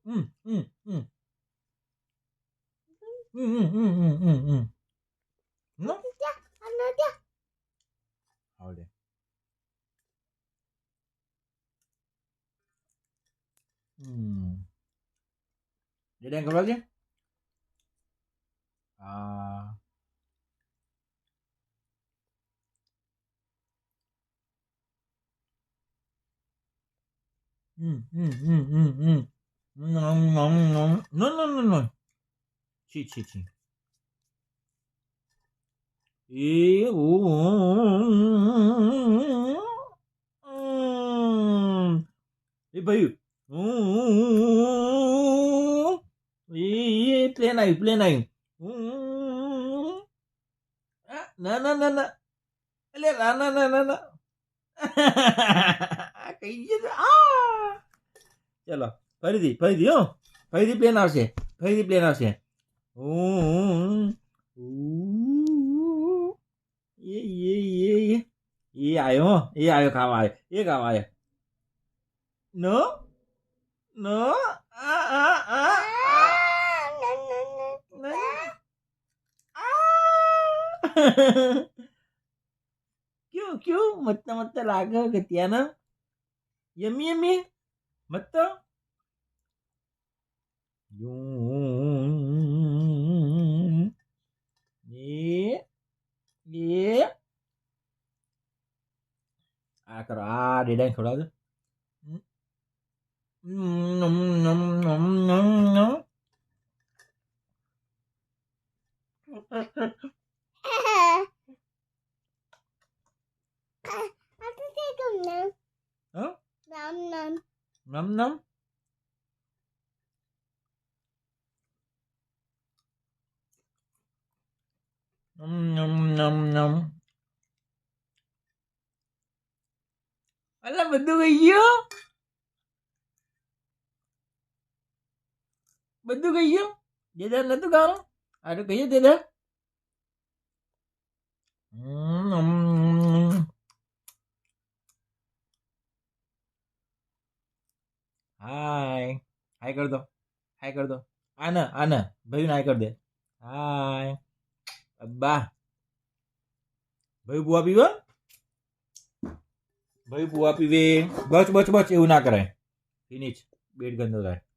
હમ હમ હમ No? આવડે. ડેડા ખબર છે? હા. Nom nom nom. No no no no. Chi chi chi. E એ ભાઈ એ પ્લેન આવ્યું ના ના ના ના એટલે ના ના ના ના ના કઈ ગયું ચલો ફરીથી હો ફરીથી પ્લેન આવશે એ આવ્યો ખાવા આવ્યો નો નો क्यों मत लागे કે ત્યાં યમી મત એ આ કરો આ ડેડા ખવડાવજો નમ નમ નમ નમ નમ નમ નમ નમ નમ નમ અલા બધું ગઈ ગયું દેદા નતું ખાવાનું આ તો કહીએ દેદા હાય હાય કર દો આના ભાઈ હાય કર દે હાય અબ્બા ભાઈ બુઆ પીવે બચ એવું ના કરાય ફિનિશ બેડ ગંદો થાય